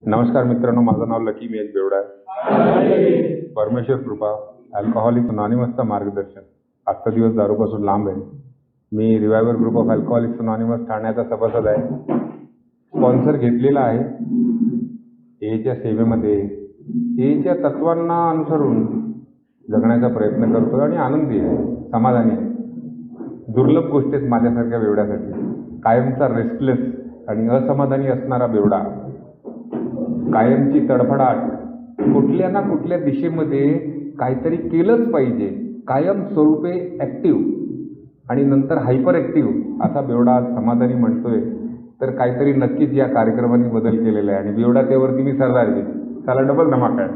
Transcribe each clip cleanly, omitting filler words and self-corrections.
नमस्कार मित्रांनो, माझं नाव लकी मी एक बेवडा आहे. परमेश्वर कृपा अल्कोहोलिक अनॉनिमसचा मार्गदर्शन. आजचा दिवस दारूपासून लांब आहे. मी रिवायवर ग्रुप ऑफ अल्कोहोलिक्स अनॉनिमस ठाण्याचा सभासद आहे. स्पॉन्सर घेतलेला आहे. एच्या सेवेमध्ये एच्या तत्वांना अनुसरून जगण्याचा प्रयत्न करतो आणि आनंदी आहे, समाधानी आहे. दुर्लभ गोष्ट आहेत माझ्यासारख्या बेवड्यासाठी. कायमचा रेस्टलेस आणि असमाधानी असणारा बेवडा, कायमची तडफडाट, कुठल्या ना कुठल्या दिशेमध्ये काहीतरी केलंच पाहिजे, कायम स्वरूपे ॲक्टिव्ह आणि नंतर हायपर ॲक्टिव्ह असा बेवडा आज समाधानी म्हणतोय. तर काहीतरी नक्कीच या कार्यक्रमाने बदल केलेला आहे आणि बेवडा त्यावरती मी सरदारजी, त्याला डबल धमाका आहे.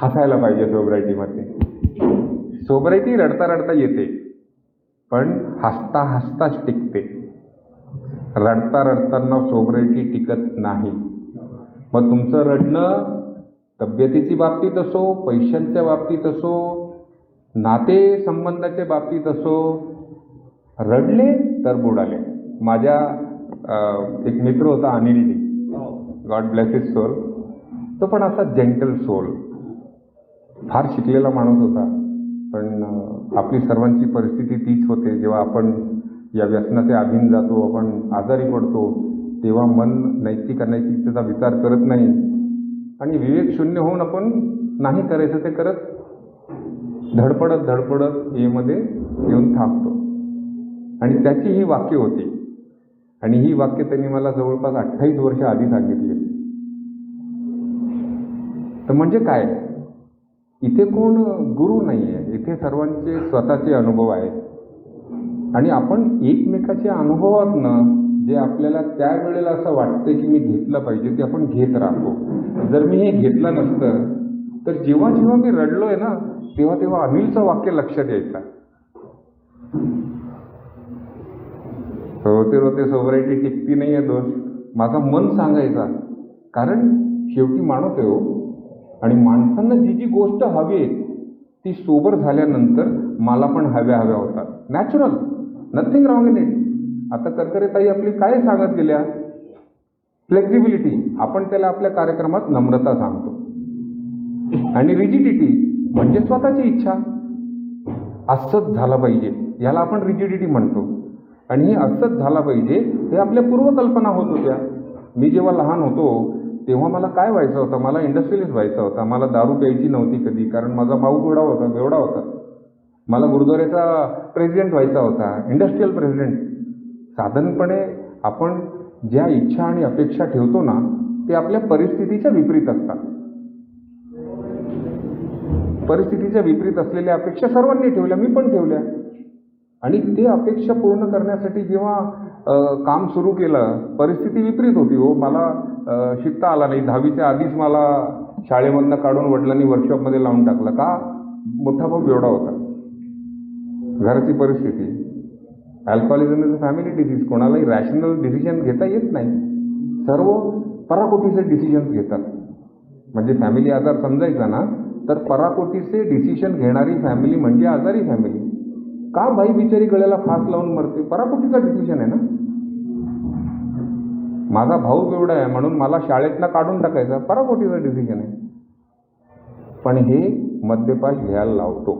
हसायला पाहिजे सोबरायटीमध्ये. सोबरायटी रडता रडता येते, पण हसता हसताच टिकते. रडता रडताना सोबरायटी टिकत नाही. मग तुमचं रडणं तब्येतीची बाबतीत असो, पैशांच्या बाबतीत असो, नाते संबंधाच्या बाबतीत असो, रडले तर बुडाले. माझ्या एक मित्र होता Anilji, God bless his soul. तो पण असा जेंटल सोल, फार शिकलेला माणूस होता. पण आपली सर्वांची परिस्थिती तीच होते. जेव्हा आपण या व्यसनाचे अधीन जातो, आपण आजारी पडतो, तेव्हा मन नैतिक अनैतिकतेचा विचार करत नाही आणि विवेक शून्य होऊन आपण नाही करायचं ते करत धडपडत धडपडत एमध्ये येऊन थांबतो. आणि त्याची ही वाक्य होती आणि ही वाक्य त्यांनी मला जवळपास 28 वर्ष आधी सांगितली. तर म्हणजे काय, इथे कोण गुरु नाही आहे, इथे सर्वांचे स्वतःचे अनुभव आहेत आणि आपण एकमेकाच्या अनुभवातनं जे आपल्याला त्यावेळेला असं वाटतं की मी घेतलं पाहिजे ते आपण घेत राहतो. जर मी हे घेतलं नसतं तर जेव्हा जेव्हा मी रडलोय ना, तेव्हा तेव्हा अनिलचं वाक्य लक्षात यायचं, रोते रोते सोबरायटी टिकती नाही आहे दोष. माझा मन सांगायचा, कारण शेवटी माणूस आहे हो. आणि माणसांना जी जी गोष्ट हवी आहे ती सोबर झाल्यानंतर मला पण हव्या होतात. Natural, nothing wrong in it. आता करकरेताई आपली काय सांगत गेल्या, फ्लेक्झिबिलिटी, आपण त्याला आपल्या कार्यक्रमात नम्रता सांगतो. आणि रिजिडिटी म्हणजे स्वतःची इच्छा, असंच झालं पाहिजे याला आपण रिजिडिटी म्हणतो. आणि हे असंच झालं पाहिजे हे आपल्या पूर्वकल्पना होत होत्या. मी जेव्हा लहान होतो तेव्हा मला काय व्हायचं होतं, मला इंडस्ट्रियलिस्ट व्हायचं होता. मला दारू प्यायची नव्हती कधी, कारण माझा भाऊ बेवडा होता. मला गुरुद्वाऱ्याचा प्रेसिडेंट व्हायचा होता, इंडस्ट्रियल प्रेसिडेंट. साधारणपणे आपण ज्या इच्छा आणि अपेक्षा ठेवतो ना, ते आपल्या परिस्थितीच्या विपरीत असतात. परिस्थितीच्या विपरीत असलेल्या अपेक्षा सर्वांनी ठेवल्या, मी पण ठेवल्या. आणि ते अपेक्षा पूर्ण करण्यासाठी जेव्हा काम सुरू केलं, परिस्थिती विपरीत होती हो. मला शिकता आला नाही. 10वीच्या आधीच मला शाळेमधनं काढून वडिलांनी वर्कशॉपमध्ये लावून टाकलं. का? मोठा भाऊ बेवडा होता. घराची परिस्थिती, alcoholism is a family disease. कोणालाही रॅशनल डिसिजन घेता येत नाही. सर्व पराकोटीचे डिसिजन्स घेतात. म्हणजे फॅमिली आजार समजायचा ना, तर पराकोटीचे डिसिजन घेणारी फॅमिली म्हणजे आजारी फॅमिली. का बाई बिचारी गळ्याला फास लावून मरते? पराकोटीचा डिसिजन आहे ना. माझा भाऊ बेवडा आहे म्हणून मला शाळेतनं काढून टाकायचा, पराकोटीचा डिसिजन आहे. पण हे मद्यपान घ्यायला लावतो.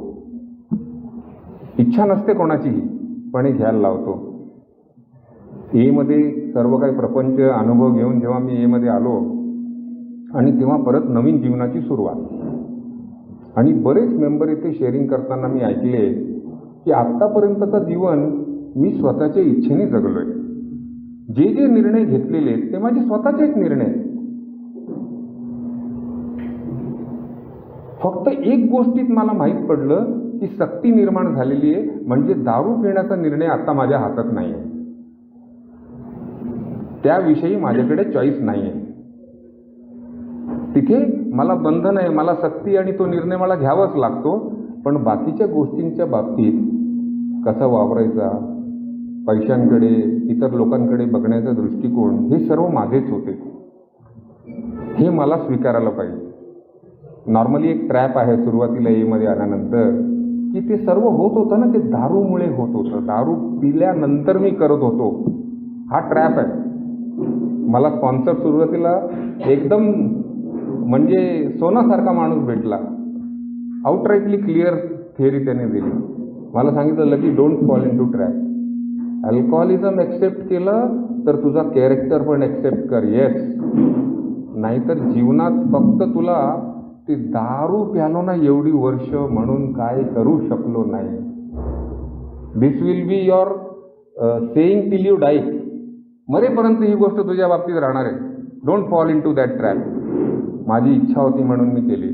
इच्छा नसते कोणाचीही, पण हे घ्यायला लावतो. एमध्ये सर्व काही प्रपंच अनुभव घेऊन जेव्हा मी एमध्ये आलो आणि तेव्हा परत नवीन जीवनाची सुरुवात. आणि बरेच मेंबर इथे शेअरिंग करताना मी ऐकले की आत्तापर्यंतचं जीवन मी स्वतःच्या इच्छेने जगलोय. जे जे निर्णय घेतलेले ते माझे स्वतःचेच निर्णय. फक्त एक गोष्टीत मला माहीत पडलं की सक्ती निर्माण झालेली आहे, म्हणजे दारू पिण्याचा निर्णय आता माझ्या हातात नाही आहे. त्याविषयी माझ्याकडे चॉईस नाही आहे. तिथे मला बंधन आहे, मला सक्ती आणि तो निर्णय मला घ्यावाच लागतो. पण बाकीच्या गोष्टींच्या बाबतीत कसा वावरायचा, पैशांकडे, इतर लोकांकडे बघण्याचा दृष्टिकोन, हे सर्व माझेच होते. हे मला स्वीकारायला पाहिजे. नॉर्मली एक ट्रॅप आहे सुरुवातीला एमध्ये आल्यानंतर, की ते सर्व होत होतं ना, ते दारूमुळे होत होतं. दारू पिल्यानंतर मी करत होतो. हा ट्रॅप आहे. मला स्पॉन्सर सुरुवातीला एकदम म्हणजे सोनासारखा माणूस भेटला. आउटराईटली क्लिअर थिअरी त्याने दिली. मला सांगितलं lucky don't fall in to trap. Alcoholism accept केलं तर तुझा कॅरेक्टर पण एक्सेप्ट कर. येस, नाहीतर जीवनात फक्त तुला ती दारू प्यालो ना एवढी वर्ष म्हणून काय करू शकलो नाही. This will be your saying till you die. मरेपर्यंत ही गोष्ट तुझ्या बाबतीत राहणार आहे. Don't fall in to that trap. माझी इच्छा होती म्हणून मी केली.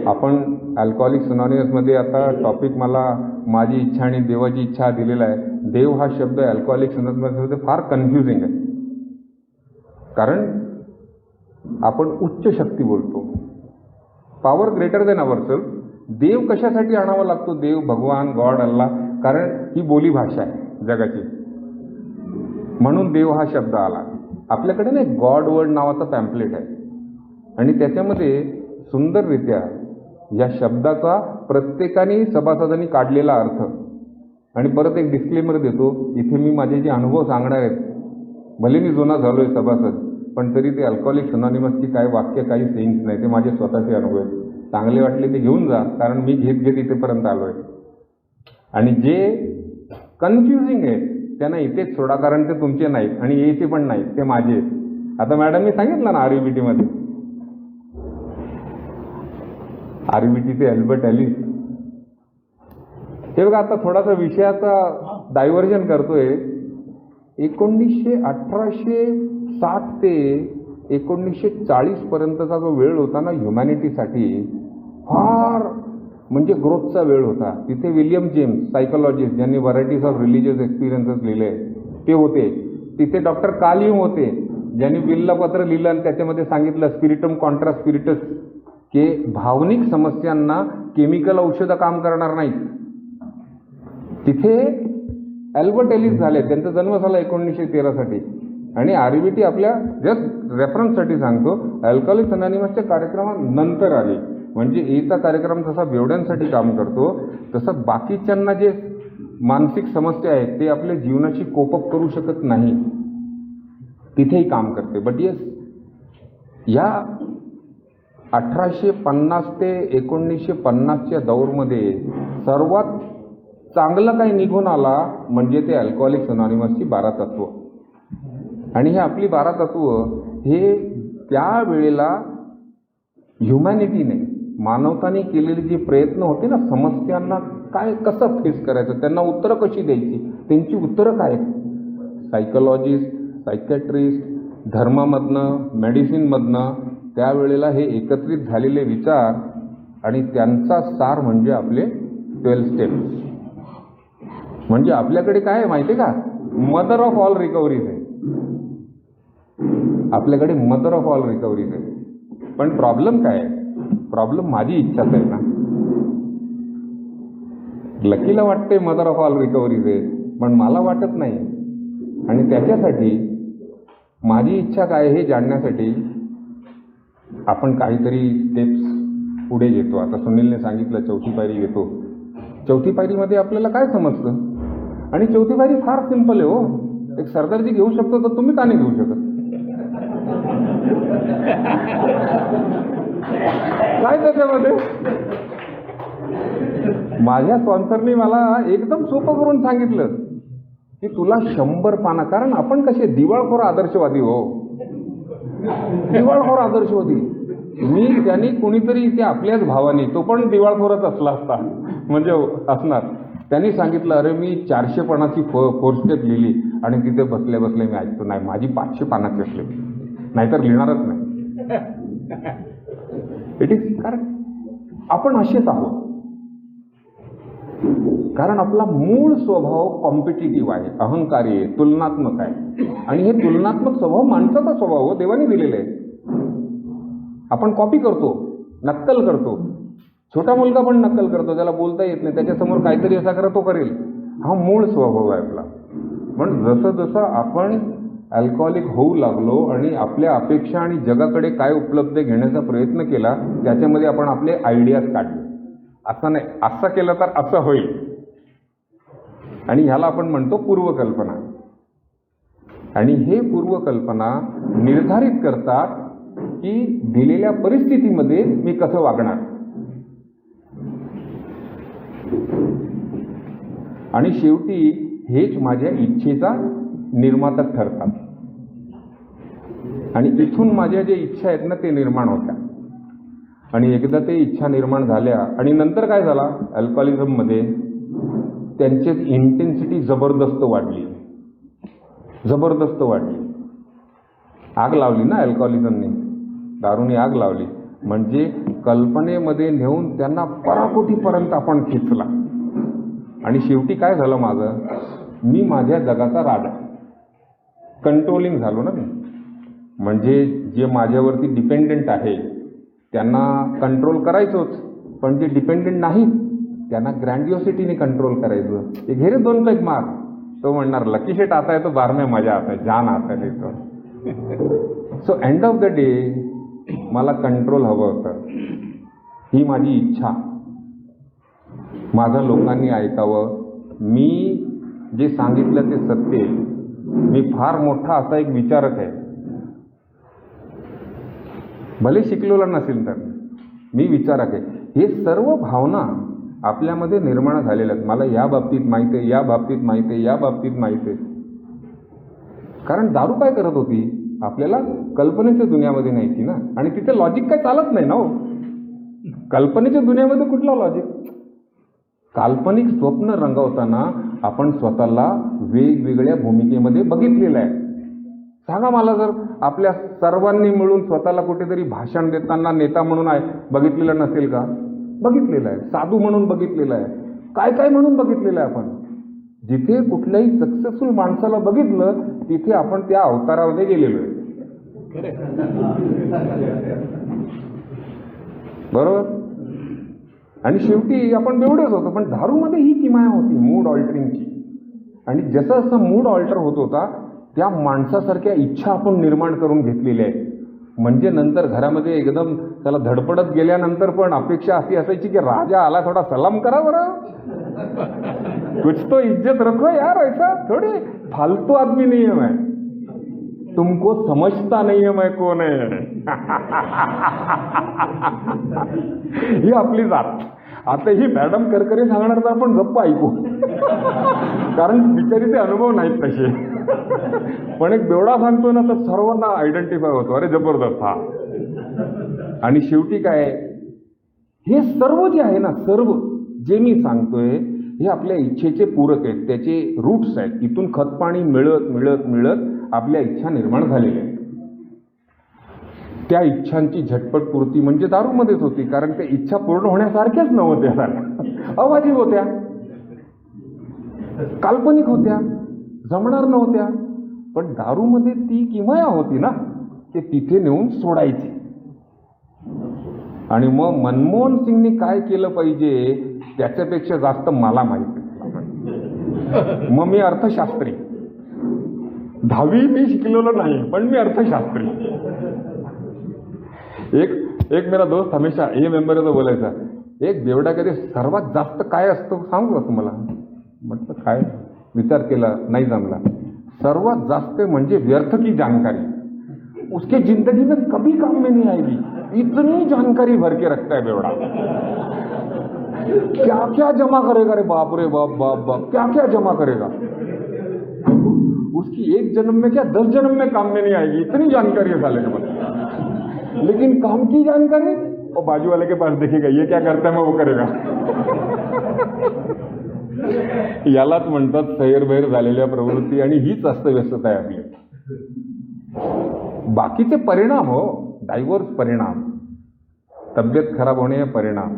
आपण अल्कोहोलिक्स अनॉनिमसमध्ये आता टॉपिक मला माझी इच्छा आणि देवाची इच्छा दिलेला आहे. देव हा शब्द अल्कोहोलिक्स अनॉनिमसमध्ये फार कन्फ्युजिंग आहे. कारण आपण उच्च शक्ती बोलतो, पॉवर ग्रेटर देन अवरसेल्फ. देव कशासाठी आणावा लागतो? देव, भगवान, गॉड, अल्लाह, कारण ही बोली भाषा आहे जगाची, म्हणून देव हा शब्द आला. आपल्याकडे ना एक गॉड वर्ड नावाचा पॅम्पलेट आहे आणि त्याच्यामध्ये सुंदररित्या या शब्दाचा प्रत्येकाने सभासदांनी काढलेला अर्थ. आणि परत एक डिस्क्लेमर देतो, इथे मी माझे जे अनुभव सांगणार आहेत, भले मी जुना झालो आहे सभासद, पण तरी ते अल्कोहोलिक्स अनॉनिमसची काही वाक्य, काही सेईंग्स नाही, ते माझे स्वतःचे अनुभव आहेत. चांगले वाटले ते घेऊन जा, कारण मी घेत घेत इथेपर्यंत आलो आहे. आणि जे कन्फ्युजिंग आहे त्यांना इथेच सोडा, कारण ते तुमचे नाहीत आणि यायचे पण नाहीत, ते माझे आहेत. आता मॅडम मी सांगितलं ना REBTमध्ये, REBTचे अल्बर्ट एलिस. हे बघा, आता थोडासा विषयाचा डायव्हर्जन करतोय. 1860 ते 1940 पर्यंतचा जो वेळ होता ना ह्युमॅनिटीसाठी, फार म्हणजे ग्रोथचा वेळ होता. तिथे विलियम जेम्स, सायकोलॉजिस्ट, ज्यांनी व्हरायटीज ऑफ रिलिजियस एक्सपिरियन्सेस लिहिले, ते होते. तिथे डॉक्टर कार्ल युंग होते, ज्यांनी बिल्लपत्र लिहिलं आणि त्याच्यामध्ये सांगितलं स्पिरिटम कॉन्ट्रा स्पिरिटस, की भावनिक समस्यांना केमिकल औषधं काम करणार नाहीत. तिथे अल्बर्ट एलिस झाले, त्यांचा जन्म झाला 1913 साठी. आणि REBT आपल्या जस्ट रेफरन्ससाठी सांगतो, अल्कोहोलिक्स अनॉनिमसच्या कार्यक्रमानंतर आली. म्हणजे एचा कार्यक्रम जसा बेवड्यांसाठी काम करतो, तसं बाकीच्यांना जे मानसिक समस्या आहेत ते आपल्या जीवनाशी कोपअप करू शकत नाही, तिथेही काम करते. बट येस, या 1850 ते 1950च्या दौरमध्ये सर्वात चांगलं काही निघून आला म्हणजे ते अल्कोहोलिक्स अनॉनिमसची 12 तत्व. आणि हे आपली 12 तत्व हे त्यावेळेला ह्युमॅनिटीने, मानवताने केलेले जे प्रयत्न होते ना, समस्यांना काय कसं फेस करायचं, त्यांना उत्तरं कशी द्यायची, त्यांची उत्तरं काय, सायकोलॉजिस्ट, सायकॅट्रिस्ट, धर्मामधनं, मेडिसिनमधनं, त्यावेळेला हे एकत्रित झालेले विचार आणि त्यांचा सार म्हणजे आपले 12 स्टेप्स. म्हणजे आपल्याकडे काय आहे माहिती आहे का? मदर ऑफ ऑल रिकव्हरीज आहे. आपल्याकडे मदर ऑफ ऑल रिकव्हरीज आहे. पण प्रॉब्लेम काय आहे? प्रॉब्लेम माझी इच्छाच आहे ना. लकीला वाटते मदर ऑफ ऑल रिकव्हरीज आहे, पण मला वाटत नाही. आणि त्याच्यासाठी माझी इच्छा काय हे जाणण्यासाठी आपण काहीतरी स्टेप्स पुढे घेतो. आता सुनीलने सांगितलं 4थी पायरी घेतो. 4थी पायरीमध्ये आपल्याला काय समजतं? आणि 4थी पायरी फार सिंपल आहे हो. एक सरदारजी घेऊ शकतो तर तुम्ही का नाही घेऊ शकत? काय त्याच्यामध्ये? माझ्या स्पॉन्सरनी मला एकदम सोपं करून सांगितलं की तुला 100 पाना, कारण आपण कसे दिवाळखोर आदर्शवादी हो, दिवाळखोर आदर्शवादी. मी त्यांनी कुणीतरी ते आपल्याच भावाने, तो पण दिवाळखोरच असला असता म्हणजे असणार, त्यांनी सांगितलं अरे मी 400 पानाची 4 स्टेप लिहिली आणि तिथे बसल्या बसल्या मी ऐकतो, नाही माझी 500 पानाची असली, नाहीतर लिहिणारच नाही. इट इज कारण आपण असेच आहोत. कारण आपला मूळ स्वभाव कॉम्पिटिटिव्ह आहे, अहंकारी आहे, तुलनात्मक आहे. आणि हे तुलनात्मक स्वभाव माणसाचा स्वभाव देवाने दिलेला आहे. आपण कॉपी करतो, नक्कल करतो. छोटा मुलगा पण नक्कल करतो, त्याला बोलता येत नाही, त्याच्यासमोर काहीतरी असा करा तो करेल. हा मूळ स्वभाव आहे आपला. पण जसं जसं आपण अल्कोहोलिक होऊ लागलो आणि आपल्या अपेक्षा आणि जगाकडे काय उपलब्ध घेण्याचा प्रयत्न केला, त्याच्यामध्ये आपण आपले आयडियाज काढले. असं नाही, असं केलं तर असं होईल, आणि ह्याला आपण म्हणतो पूर्वकल्पना. आणि हे पूर्वकल्पना निर्धारित करतात की दिलेल्या परिस्थितीमध्ये मी कसं वागणार. आणि शेवटी हेच माझ्या इच्छेचा निर्माता ठरतात. आणि इथून माझ्या ज्या इच्छा आहेत ना ते निर्माण होत्या. आणि एकदा ते इच्छा निर्माण झाल्या आणि नंतर काय झाला, अल्कोहोलिझममध्ये त्यांची इंटेन्सिटी जबरदस्त वाढली. आग लावली ना अल्कोहोलिझमने, दारूने आग लावली. म्हणजे कल्पनेमध्ये नेऊन त्यांना पराकोटीपर्यंत आपण खेचला. आणि शेवटी काय झालं, माझं मी माझ्या जगाचा राजा, कंट्रोलिंग झालो ना मी. म्हणजे जे माझ्यावरती डिपेंडेंट आहे त्यांना कंट्रोल करायचोच, पण जे डिपेंडेंट नाहीत त्यांना ग्रँडिओसिटीने कंट्रोल करायचं. ते घेरे 2 पैक मार. तो म्हणणार लकी शेट आता है तो बार में मजा आता है, जान आता है तो. So end of the day मला कंट्रोल हवं होतं. ही माझी इच्छा. माझं लोकांनी ऐकावं, मी जे सांगितलं ते सत्य. मी फार मोठा असा एक विचारक आहे, भले शिकलेला नसेल तर मी विचारक आहे. हे सर्व भावना आपल्यामध्ये निर्माण झालेल्या आहेत. मला या बाबतीत माहिती आहे, या बाबतीत माहिती आहे, या बाबतीत माहिती आहे. कारण दारू काय करत होती, आपल्याला कल्पनेच्या दुनियामध्ये न्यायची ना. आणि तिथे लॉजिक काय चालत नाही ना हो. कल्पनेच्या दुनियामध्ये कुठला लॉजिक. काल्पनिक स्वप्न रंगवताना आपण स्वतःला वेगवेगळ्या भूमिकेमध्ये बघितलेलं आहे. सांगा मला, जर आपल्या सर्वांनी मिळून स्वतःला कुठेतरी भाषण देताना नेता म्हणून बघितलेलं नसेल का. बघितलेलं आहे. साधू म्हणून बघितलेलं आहे. काय काय म्हणून बघितलेलं आहे आपण. जिथे कुठल्याही सक्सेसफुल माणसाला बघितलं तिथे आपण त्या अवतारामध्ये गेलेलो आहे. बरोबर. आणि शेवटी आपण बेवडेच होतो. पण दारूमध्ये ही किमया होती मूड ऑल्टरिंगची. आणि जसं जसं मूड ऑल्टर होत होता त्या माणसासारख्या इच्छा आपण निर्माण करून घेतलेल्या आहेत. म्हणजे नंतर घरामध्ये एकदम त्याला धडपडत गेल्यानंतर पण अपेक्षा अशी असायची की राजा आला, थोडा सलाम करा बरं, कुछ तो इज्जत रखो यार, ऐसा थोड़ी फालतू आदमी नहीं है मैं, तुमको समझता नहीं है मैं कौन है. ही आपली जात. आता ही मॅडम करकरी सांगणार तर आपण गप्प ऐकू, कारण बिचारीचे अनुभव नाहीत तसे. पण एक बेवडा सांगतो ना तर सर्वांना आयडेंटिफाय होतो, अरे जबरदस्त हा. आणि शेवटी काय, हे सर्व जे आहे ना, सर्व जे मी सांगतोय हे आपल्या इच्छेचे पूरक आहेत, त्याचे रूट्स आहेत. इथून खतपाणी मिळत मिळत मिळत आपल्या इच्छा निर्माण झालेल्या आहेत. त्या इच्छांची झटपटपूर्ती म्हणजे दारूमध्येच होती, कारण त्या इच्छा पूर्ण होण्यासारख्याच नव्हत्या, अवाजीब होत्या, काल्पनिक होत्या, जमणार नव्हत्या. पण दारूमध्ये ती किमया होती ना, ते तिथे नेऊन सोडायची. आणि मग मनमोहन सिंगनी काय केलं पाहिजे त्याच्यापेक्षा जास्त मला माहिती. मग मी अर्थशास्त्री, 10वी मी शिकलेलो नाही पण मी अर्थशास्त्री. एक मेरा दोस्त हमेशा ये मेंबर तो बोलायचा, एक बेवडा कधी सर्वात जास्त काय असतं सांगू का तुम्हाला. म्हटलं काय, विचार केला नाही जमला. सर्वात जास्त म्हणजे व्यर्थ की जानकारी, उसके जिंदगी में कभी काम में नहीं आएगी, इतनी जानकारी भर के रखता है बेवड़ा. क्या क्या जमा करेगा रे बाप रे बाप बाप बाप, क्या क्या जमा करेगा. उसकी एक जन्म में क्या 10 जन्म में काम में नहीं आएगी, इतनी जानकारी है साले के पास. लेकिन काम की जानकारी वो बाजू वाले के पास देखेगा, ये क्या करता है मैं वो करेगा. यालाच म्हणतात सैरभैर झालेल्या प्रवृत्ती. आणि हीच अस्तव्यस्तता आहे आपली. बाकीचे परिणाम हो, डायव्हर्स परिणाम, तब्येत खराब होणे हे परिणाम,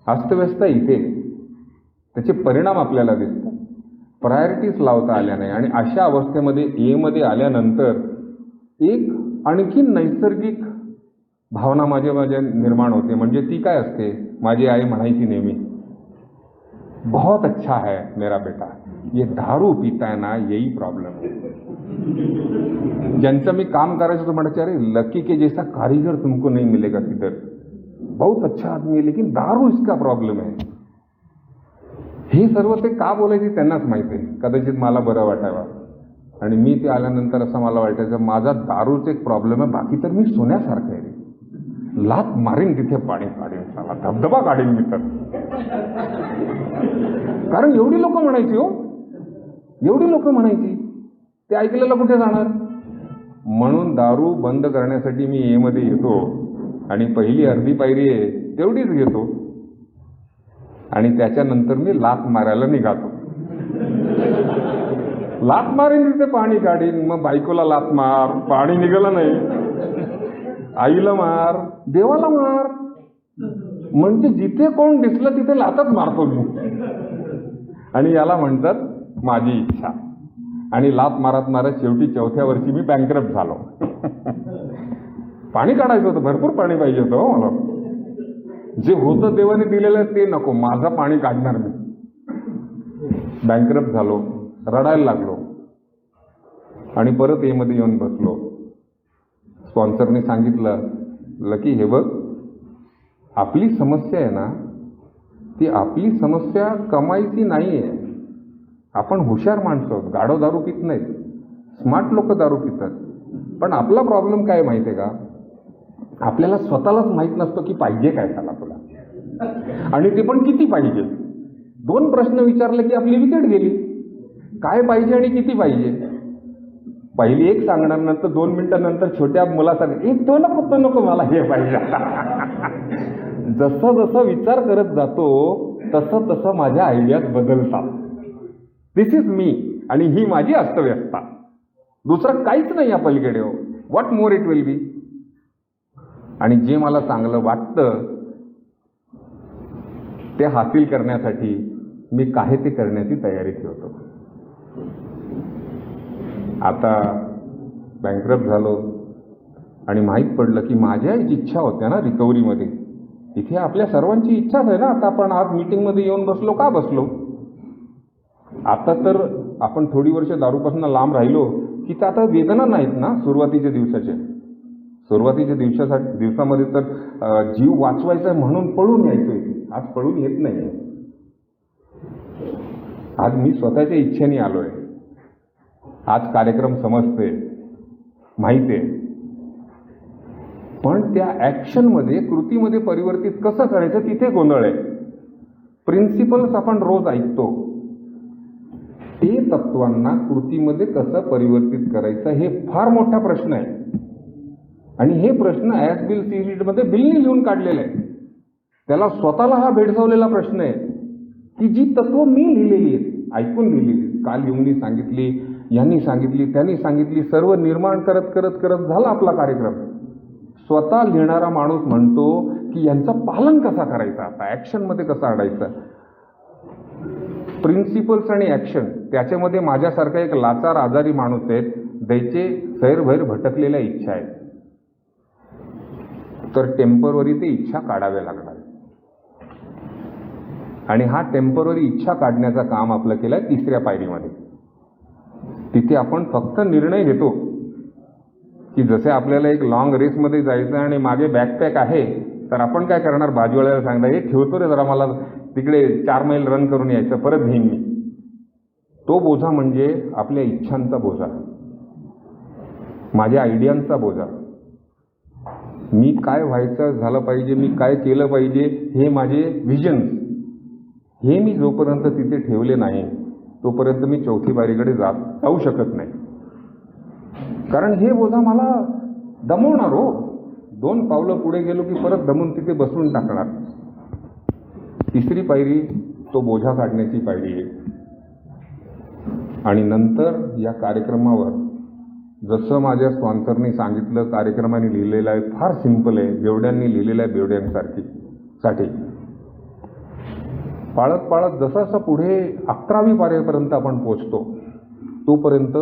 अस्तव्यस्त इथे त्याचे परिणाम आपल्याला दिसतात. प्रायोरिटीज लावता आल्या नाही. आणि अशा अवस्थेमध्ये एमध्ये आल्यानंतर एक आणखी नैसर्गिक भावना माझ्या निर्माण होते. म्हणजे ती काय असते, माझी आई म्हणायची नेहमी, बहुत अच्छा है मेरा बेटा, ये दारू पीता है ना यही प्रॉब्लम है. ज्यांचं मी काम करायचं तो म्हणायचे, अरे लकी के जैसा कारीगर तुमको नहीं मिलेगा किधर, बहुत अच्छा आदमी है लेकिन दारू इसका प्रॉब्लेम है. हे सर्व ते का बोलायचे त्यांनाच माहिती आहे. कदाचित मला बरं वाटावं. आणि मी ते आल्यानंतर असं मला वाटायचं माझा दारूच एक प्रॉब्लेम आहे, बाकी तर मी सोन्यासारखं आहे रे. लात मारीन तिथे पाणी काढीन, साला धबधबा काढीन मी तर. कारण एवढी लोक म्हणायची हो, एवढी लोक म्हणायची, ते ऐकलेलं कुठे जाणार. म्हणून दारू बंद करण्यासाठी मी ए मध्ये येतो आणि पहिली अर्धी पायरी आहे तेवढीच घेतो आणि त्याच्यानंतर मी लात मारायला निघातो. लात मारीन तिथे पाणी काढीन, मग बायकोला लात मार, पाणी निघालं नाही, आईला मार, देवाला मार, म्हणजे जिथे कोण दिसलं तिथे लातच मारतो मी. आणि याला म्हणतात माझी इच्छा. आणि लात मारत मारत शेवटी 4थ्या वर्षी मी बँकरप्ट झालो. पाणी काढायचं होतं, भरपूर पाणी पाहिजे होतं हो मला. जे होतं देवाने दिलेलं ते नको, माझं पाणी काढणार मी. बँकरप्ट झालो, रडायला लागलो आणि परत ए मध्ये येऊन बसलो. स्पॉन्सरने सांगितलं, लकी हे बघ, आपली समस्या आहे ना, ती आपली समस्या कमाईची नाही आहे. आपण हुशार माणसं आहोत, गाढव दारू पित नाहीत, स्मार्ट लोक दारू पितात. पण आपला प्रॉब्लेम काय माहिती आहे का, आपल्याला स्वतःलाच माहीत नसतं की पाहिजे काय त्याला तुला, आणि ते पण किती पाहिजे. 2 प्रश्न विचारले की आपली विकेट गेली. काय पाहिजे आणि किती पाहिजे. पहिली एक सांगणार, नंतर 2 मिनिटांनंतर छोट्या मुलासाठी तो नको मला हे पाहिजे. जसं जसं विचार करत जातो तसं तसं माझ्या आयडियात बदलतात. दिस इज मी, आणि ही माझी अस्तव्यस्ता. दुसरं काहीच नाही या पलीकडे हो. What more it will be. आणि जे मला चांगलं वाटतं ते हासिल करण्यासाठी मी काय ते करण्याची तयारी ठेवतो. आता बँकरप्ट झालो आणि माहीत पडलं की माझ्या एक इच्छा होत्या ना रिकव्हरीमध्ये. इथे आपल्या सर्वांची इच्छाच आहे ना. आता आपण आज मीटिंगमध्ये येऊन बसलो, का बसलो. आता तर आपण थोडी वर्ष दारूपासून लांब राहिलो की तर आता वेदना नाहीत ना सुरुवातीच्या दिवसामध्ये तर जीव वाचवायचा आहे म्हणून पळून यायचो. आज पळून येत नाही. आज मी स्वतःच्या इच्छेने आलोय. आज कार्यक्रम समजते, माहिती आहे, पण त्या ॲक्शनमध्ये, कृतीमध्ये परिवर्तित कसं करायचं तिथे गोंधळ आहे. प्रिन्सिपल्स आपण रोज ऐकतो, ते तत्वांना कृतीमध्ये कसं परिवर्तित करायचं हे फार मोठा प्रश्न आहे. आणि हे प्रश्न ॲज बिल सी शीटमध्ये बिलनी लिहून काढलेलं आहे. त्याला स्वतःला हा भेडसावलेला प्रश्न आहे की जी तत्व मी लिहिलेली आहेत, ऐकून लिहिलेली, काल येऊननी सांगितली, यांनी सांगितली, त्यांनी सांगितली, सर्व निर्माण करत करत करत झाला आपला कार्यक्रम. स्वतः लिहिणारा माणूस म्हणतो की यांचं पालन कसा करायचं, आता ॲक्शनमध्ये कसं आणायचं. प्रिन्सिपल्स आणि ॲक्शन, त्याच्यामध्ये माझ्यासारखा एक लाचार आजारी माणूस आहे, द्यायचे सैरभैर भटकलेल्या इच्छा आहेत. तर टेम्पररी ते इच्छा काढाव्या लागणार. आणि हा टेम्पररी इच्छा काढण्याचं काम आपलं केलं आहे 3ऱ्या पायरीमध्ये. तिथे आपण फक्त निर्णय घेतो की जसे आपल्याला एक लॉंग रेसमध्ये जायचं आणि मागे बॅकपॅक आहे, तर आपण काय करणार, बाजूवाल्याला सांगता हे ठेवतो रे जरा, मला तिकडे 4 मैल रन करून यायचं, परत घेईन मी. तो बोझा म्हणजे आपल्या इच्छांचा बोझा, माझ्या आयडियांचा बोझा. मी काय व्हायचं झालं पाहिजे, मी काय केलं पाहिजे, हे माझे व्हिजन्स, हे मी जोपर्यंत तिथे ठेवले नाही तोपर्यंत मी 4थी पायरीकडे जाऊ शकत नाही. कारण हे बोझा मला दमवणार हो. 2 पावलं पुढे गेलो की परत दमून तिथे बसून टाकणार. 3री पायरी तो बोझा काढण्याची पायरी आहे. आणि नंतर या कार्यक्रमावर जसं माझ्या स्पॉन्सरनी सांगितलं, कार्यक्रमाने लिहिलेलं आहे, फार सिंपल आहे, बेवड्यांनी लिहिलेलं आहे, बेवड्यांसाठी. पाळत पाळत जसं जसं पुढे 11वी पायरीपर्यंत आपण पोचतो तोपर्यंत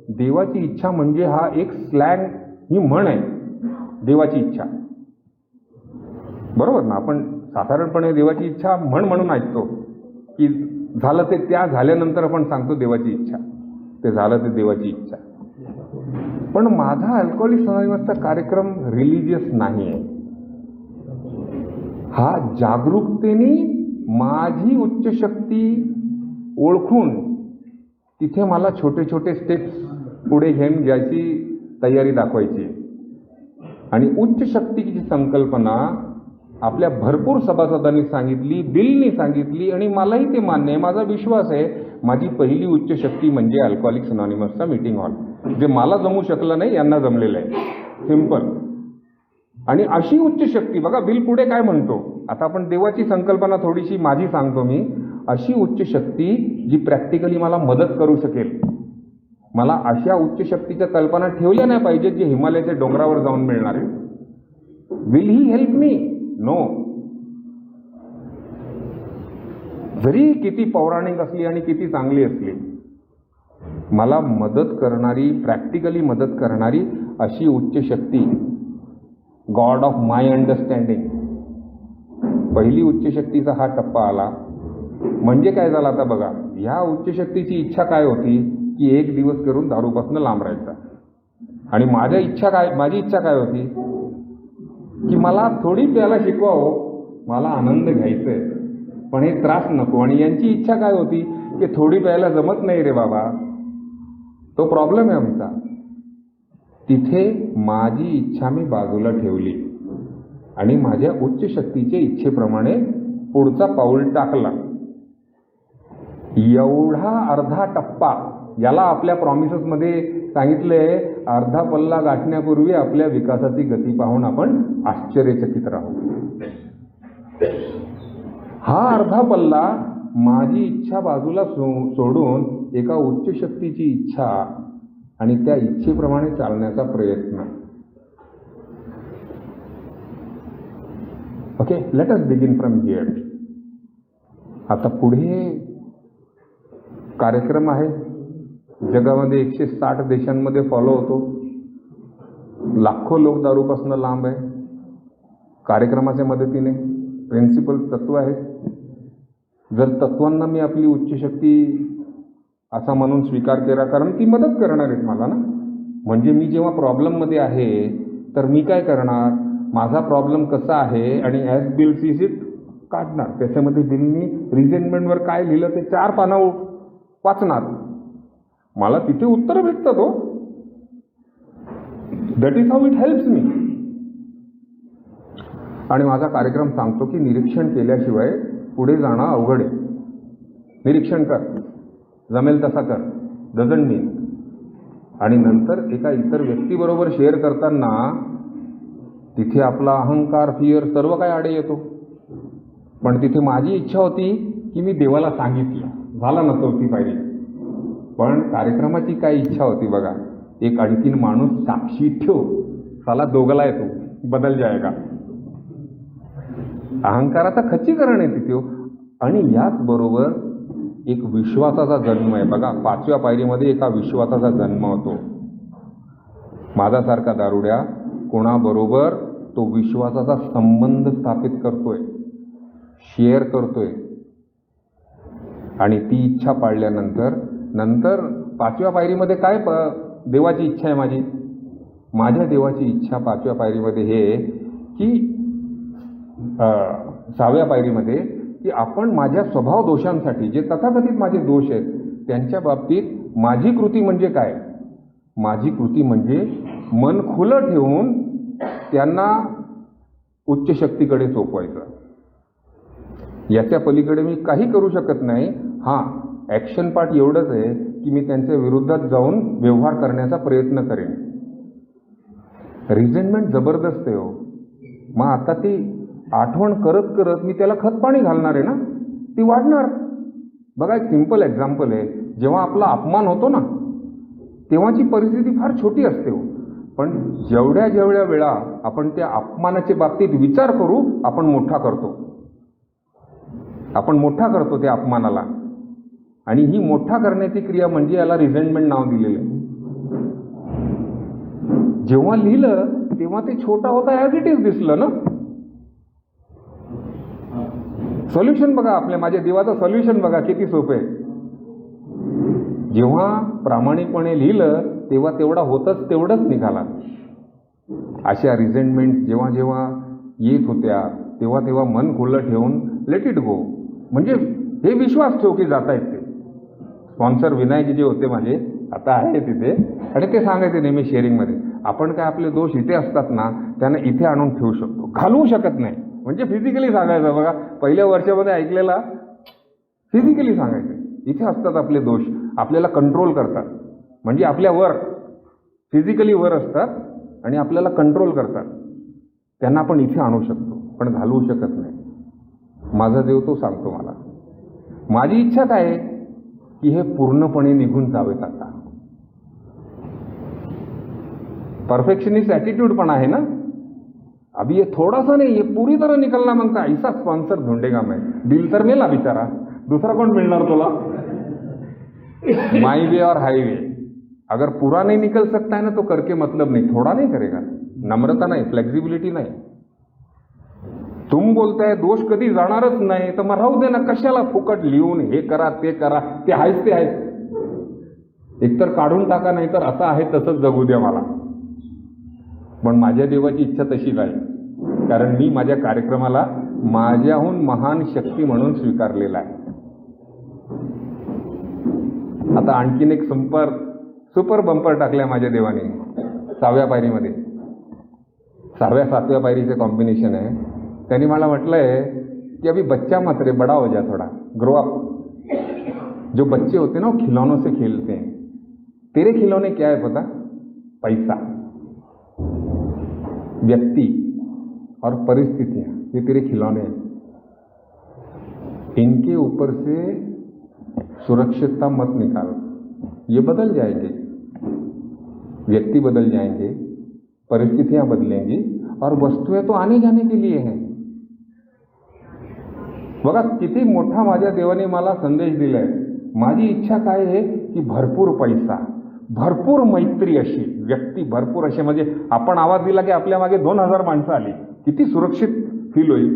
देवाची इच्छा म्हणजे हा एक स्लँग, ही म्हण आहे, देवाची इच्छा. बरोबर ना. आपण साधारणपणे देवाची इच्छा म्हण म्हणून ऐकतो की झालं ते, त्या झाल्यानंतर आपण सांगतो देवाची इच्छा, ते झालं ते देवाची इच्छा. पण माझा अल्कोहोलिक्स अनॉनिमसचा कार्यक्रम रिलिजियस नाही आहे. हा जागरूकतेने माझी उच्च शक्ती ओळखून तिथे मला छोटे छोटे स्टेप्स पुढे घेऊन घ्यायची तयारी दाखवायची. आणि उच्च शक्तीची संकल्पना आपल्या भरपूर सभासदांनी सांगितली, बिलनी सांगितली, आणि मलाही ते मान्य आहे, माझा विश्वास आहे. माझी पहिली उच्च शक्ती म्हणजे अल्कोहोलिक्स अनॉनिमसचा मीटिंग हॉल, जे मला जमू शकलं नाही, यांना जमलेलं आहे. सिंपल. आणि अशी उच्च शक्ती बघा, बिल पुढे काय म्हणतो, आता आपण देवाची संकल्पना थोडीशी माझी सांगतो मी. अशी उच्च शक्ती जी प्रॅक्टिकली मला मदत करू शकेल. मला अशा उच्च शक्तीच्या कल्पना ठेवल्या नाही पाहिजेत जे हिमालयाच्या डोंगरावर जाऊन मिळणार आहे. Will he help me? No. जरी किती पौराणिक असली आणि किती चांगली असली, मला मदत करणारी, प्रॅक्टिकली मदत करणारी अशी उच्च शक्ती, गॉड ऑफ माय अंडरस्टँडिंग, पहिली उच्च शक्तीचा हा टप्पा आला. म्हणजे काय झालं आता बघा, ह्या उच्च शक्तीची इच्छा काय होती की एक दिवस करून दारूपासून लांब राहायचा. आणि माझी इच्छा काय होती की मला थोडी प्यायला शिकवावं, मला आनंद घ्यायचा आहे, पण हे त्रास नको. आणि यांची इच्छा काय होती की थोडी प्यायला जमत नाही रे बाबा, तो प्रॉब्लेम आहे आमचा. तिथे माझी इच्छा मी बाजूला ठेवली आणि माझ्या उच्च शक्तीच्या इच्छेप्रमाणे पुढचा पाऊल टाकला. एवढा अर्धा टप्पा, याला आपल्या प्रॉमिसेसमध्ये सांगितलंय, अर्धा पल्ला गाठण्यापूर्वी आपल्या विकासाची गती पाहून आपण आश्चर्यचकित राहू. हा अर्धा पल्ला माझी इच्छा बाजूला सोडून एका उच्च शक्तीची इच्छा आणि त्या इच्छेप्रमाणे चालण्याचा प्रयत्न. Okay, let us begin from here. आता पुढे कार्यक्रम आहे, जगामध्ये 160 देशांमध्ये फॉलो होतो. लाखो लोक दारूपासून लांब आहे. कार्यक्रमाच्या मदतीने प्रिन्सिपल तत्व आहेत. जर तत्वांना मी आपली उच्च शक्ती असा म्हणून स्वीकार केला, कारण ती मदत करणार आहेत मला ना. म्हणजे मी जेव्हा प्रॉब्लेममध्ये आहे तर मी काय करणार, माझा प्रॉब्लेम कसा आहे आणि ॲज बिल सीज इट काढणार. त्याच्यामध्ये बिलनी रिझेंटमेंटवर काय लिहिलं ते 4 पानं वाचणार. मला तिथे उत्तर भेटतात हो. That is how it helps me. आणि माझा कार्यक्रम सांगतो की निरीक्षण केल्याशिवाय पुढे जाणं अवघड आहे. निरीक्षण कर, जमेल तसा कर, डझंट मीन. आणि नंतर एका इतर व्यक्तीबरोबर शेअर करताना तिथे आपला अहंकार, फिअर सर्व काय आडे येतो. पण तिथे माझी इच्छा होती की मी देवाला सांगितलं, झाला नसती पाहिजे. पण कार्यक्रमाची काय इच्छा होती बघा, एक आणखीन माणूस साक्षी ठेव, साला दोघला येतो, बदल जाएगा. अहंकाराचा खच्चीकरण आहे तिथे. आणि याचबरोबर एक विश्वासाचा जन्म आहे बघा. 5व्या पायरीमध्ये एका विश्वासाचा जन्म होतो. माझ्यासारखा दारुड्या कोणाबरोबर तो विश्वासाचा संबंध स्थापित करतोय, शेअर करतोय. आणि ती इच्छा पाळल्यानंतर 5व्या पायरीमध्ये काय देवाची इच्छा आहे माझी. माझ्या देवाची इच्छा 5व्या पायरीमध्ये हे की 6व्या पायरीमध्ये की आपण माझ्या स्वभाव दोषांसाठी, जे तथाकथित माझे दोष आहेत, त्यांच्या बाबतीत माझी कृती म्हणजे काय. माझी कृती म्हणजे मन खुलं ठेवून त्यांना उच्च शक्तीकडे सोपवायचं. याच्या पलीकडे मी काही करू शकत नाही. हां, ॲक्शन पार्ट एवढंच आहे की मी त्यांच्या विरोधात जाऊन व्यवहार करण्याचा प्रयत्न करेन. रिझेंटमेंट जबरदस्त आहे हो. मग आता ती आठवण करत करत मी त्याला खतपाणी घालणार आहे ना, ती वाढणार. बघा, एक सिंपल एक्झाम्पल आहे. जेव्हा आपला अपमान होतो ना, तेव्हाची परिस्थिती फार छोटी असते हो. पण जेवढ्या वेळा आपण त्या अपमानाच्या बाबतीत विचार करू, आपण मोठा करतो त्या अपमानाला. आणि ही मोठा करण्याची क्रिया म्हणजे याला रिझेंटमेंट नाव दिलेलं आहे. जेव्हा लिहिलं तेव्हा ते छोटा होता, ॲज इट इज दिसलं ना. सोल्युशन बघा, माझ्या देवाचं सोल्युशन बघा किती सोपं आहे. जेव्हा प्रामाणिकपणे लिहिलं तेव्हा तेवढा होतच तेवढंच निघाला. अशा रिझेंटमेंट जेव्हा जेव्हा येत होत्या तेव्हा मन खुलं ठेवून लेट इट गो. म्हणजे हे विश्वास ठेव की जाता येते. स्पॉन्सर विनायक जे होते माझे, आता आहे तिथे. आणि ते सांगायचे नेहमी शेअरिंगमध्ये, आपण काय आपले दोष इथे असतात ना त्यांना इथे आणून ठेवू शकतो, घालवू शकत नाही. म्हणजे फिजिकली सांगायचं. बघा पहिल्या वर्षामध्ये ऐकलेला फिजिकली सांगायचं, इथे असतात आपले दोष, आपल्याला कंट्रोल करतात. म्हणजे आपल्यावर फिजिकली वर असतात आणि आपल्याला कंट्रोल करतात. त्यांना आपण इथे आणू शकतो पण घालवू शकत नाही. माझा देव तो सांगतो मला. माझी इच्छा काय आहे की हे पूर्णपणे निघून जावेत. आता परफेक्शनिस्ट एटीट्यूड पण आहे ना. अभी ये थोड़ा सा नहीं, ये पूरी तरह निकलना मांगता. ऐसा स्पॉन्सर ढूंढेगा मैं. डील तर मेला बिचारा, दूसरा कौन मिलणार तुला. माई वे और हाईवे. अगर पूरा नहीं निकल सकता है ना तो करके मतलब नहीं. थोड़ा नहीं करेगा. नम्रता नाही, फ्लेक्झिबिलिटी नाही. तुम बोलताय दोष कधी जाणारच नाही तर मग राहू दे ना. कशाला फुकट लिहून हे करा ते करा. ते आहेच ते आहेच. एकतर काढून टाका, नाही तर असं आहे तसंच जगू द्या मला. पण माझ्या देवाची इच्छा तशीच आहे. कारण मी माझ्या कार्यक्रमाला माझ्याहून महान शक्ती म्हणून स्वीकारलेला आहे. आता आणखीन एक सुपर बंपर टाकलाय माझ्या देवाने 6व्या पायरीमध्ये. 6व्या 7व्या पायरीचे कॉम्बिनेशन आहे. त्यांनी मला म्हटलंय कि अभी बच्चा मत रे, बड़ा हो जा थोड़ा, ग्रो अप. जो बच्चे होते ना वो खिलौनों से खेलते हैं. तेरे खिलौने क्या है पता? पैसा, व्यक्ति और परिस्थितियां, ये तेरे खिलौने हैं. इनके ऊपर से सुरक्षितता मत निकाल. ये बदल जाएंगे, व्यक्ति बदल जाएंगे, परिस्थितियां बदलेंगी और वस्तुएं तो आने जाने के लिए हैं. बघा किती मोठा माझ्या देवाने मला संदेश दिलाय. माझी इच्छा काय आहे की भरपूर पैसा, भरपूर मैत्री, अशी व्यक्ती भरपूर असे. म्हणजे आपण आवाज दिला की आपल्या मागे 2000 माणसं आली, किती सुरक्षित फील होईल.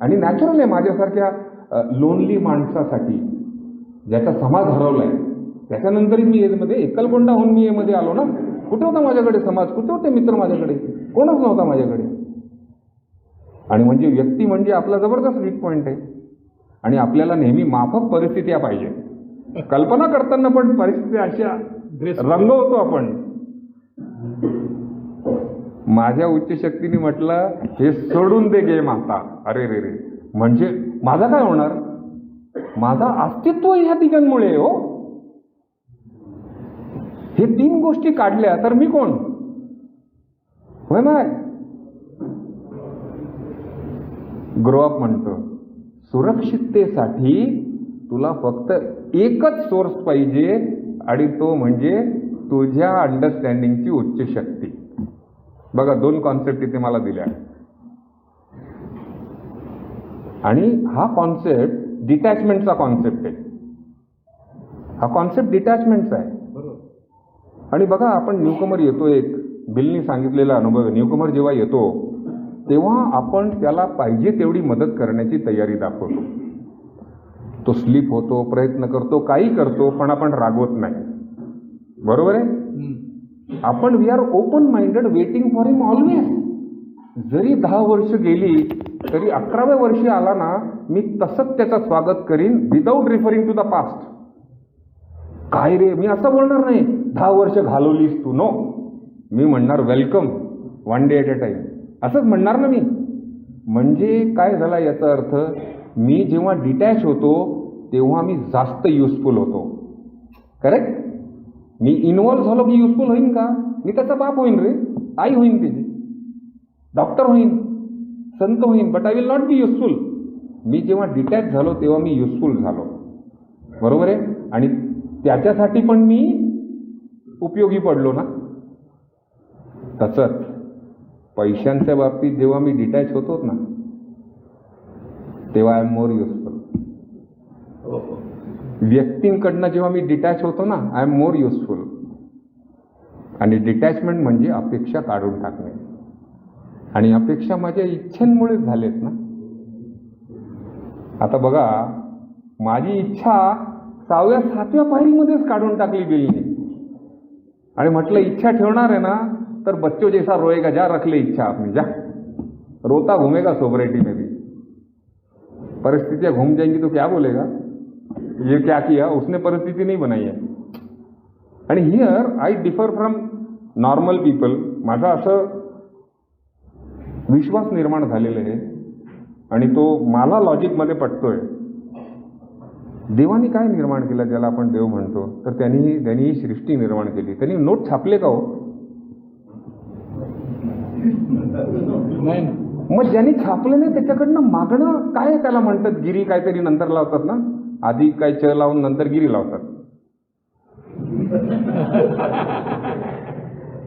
आणि नॅचरल आहे माझ्यासारख्या लोनली माणसासाठी, ज्याचा समाज हरवलाय. त्याच्यानंतर मी यामध्ये एकलकोंडा होऊन मी यामध्ये आलो ना. कुठे होता माझ्याकडे समाज, कुठे होते मित्र माझ्याकडे, कोणच नव्हता माझ्याकडे. आणि म्हणजे व्यक्ती म्हणजे आपला जबरदस्त वीक पॉईंट आहे. आणि आपल्याला नेहमी माफक परिस्थिती पाहिजे. कल्पना करताना पण परिस्थिती अशा रंगवतो आपण. माझ्या उच्च शक्तीने म्हटलं हे सोडून दे गेम आता. अरे रे रे, म्हणजे माझा काय होणार. माझा अस्तित्व ह्या तिघांमुळे हो. हे 3 गोष्टी काढल्या तर मी कोण होय ना. ग्रो अप म्हणतो. सुरक्षिततेसाठी तुला फक्त एकच सोर्स पाहिजे आणि तो म्हणजे तुझ्या अंडरस्टँडिंगची उच्च शक्ती. बघा 2 कॉन्सेप्ट इथे मला दिल्या. आणि हा कॉन्सेप्ट डिटॅचमेंटचा कॉन्सेप्ट आहे. हा कॉन्सेप्ट डिटॅचमेंटचा आहे. आणि बघा आपण न्यूकमर येतो, एक बिलनी सांगितलेला अनुभव. न्यूकमर जेव्हा येतो तेव्हा आपण त्याला पाहिजे तेवढी मदत करण्याची तयारी दाखवतो. तो स्लीप होतो, प्रयत्न करतो, काही करतो, पण आपण रागवत नाही. बरोबर आहे. आपण we are open minded, waiting for him always. जरी 10 वर्ष गेली तरी 11व्या वर्षी आला ना, मी तसंच त्याचं स्वागत करीन without referring to the past. काय रे, मी असं बोलणार नाही 10 वर्ष घालवलीस तू. नो, मी म्हणणार welcome, 1 day at a time, असंच म्हणणार ना मी. म्हणजे काय झाला याचा अर्थ, मी जेव्हा डिटॅच होतो तेव्हा मी जास्त युजफुल होतो. करेक्ट. मी इन्व्हॉल्व्ह झालो की युजफुल होईन का. मी त्याचा बाप होईन रे, आई होईन त्याची, डॉक्टर होईन, संत होईन, but I will not be useful. मी जेव्हा डिटॅच झालो तेव्हा मी युजफुल झालो. बरोबर आहे. आणि त्याच्यासाठी पण मी उपयोगी पडलो ना. तसंच पैशांच्या बाबतीत जेव्हा मी डिटॅच होतो ना तेव्हा आय एम मोर युजफुल. व्यक्तींकडनं जेव्हा मी डिटॅच होतो ना आय एम मोर युजफुल. आणि डिटॅचमेंट म्हणजे अपेक्षा काढून टाकणे. आणि अपेक्षा माझ्या इच्छेमुळेच झालेत ना. आता बघा माझी इच्छा 6व्या 7व्या पायरीमध्येच काढून टाकली बिलने. आणि म्हटलं इच्छा ठेवणार आहे ना तर बच्चों जैसा रोएगा, जा रख ले इच्छा अपनी, जा रोता घूमेगा सोसाइटी में भी. परिस्थितियां घूम जाएंगी तो क्या बोलेगा, ये क्या किया, उसने परिस्थिति नहीं बनाई है. आणि here I differ from normal people. माझा असं विश्वास निर्माण झालेला आहे आणि तो मला लॉजिकमध्ये पटतोय. देवानी काय निर्माण केलं ज्याला आपण देव म्हणतो, तर त्यांनी ही सृष्टी निर्माण केली. त्यांनी नोट छापले का हो? नाही. मग ज्यांनी छापले नाही त्याच्याकडनं मागणं काय? त्याला म्हणतात गिरी काहीतरी नंतर लावतात ना, आधी काय च लावून नंतर गिरी लावतात.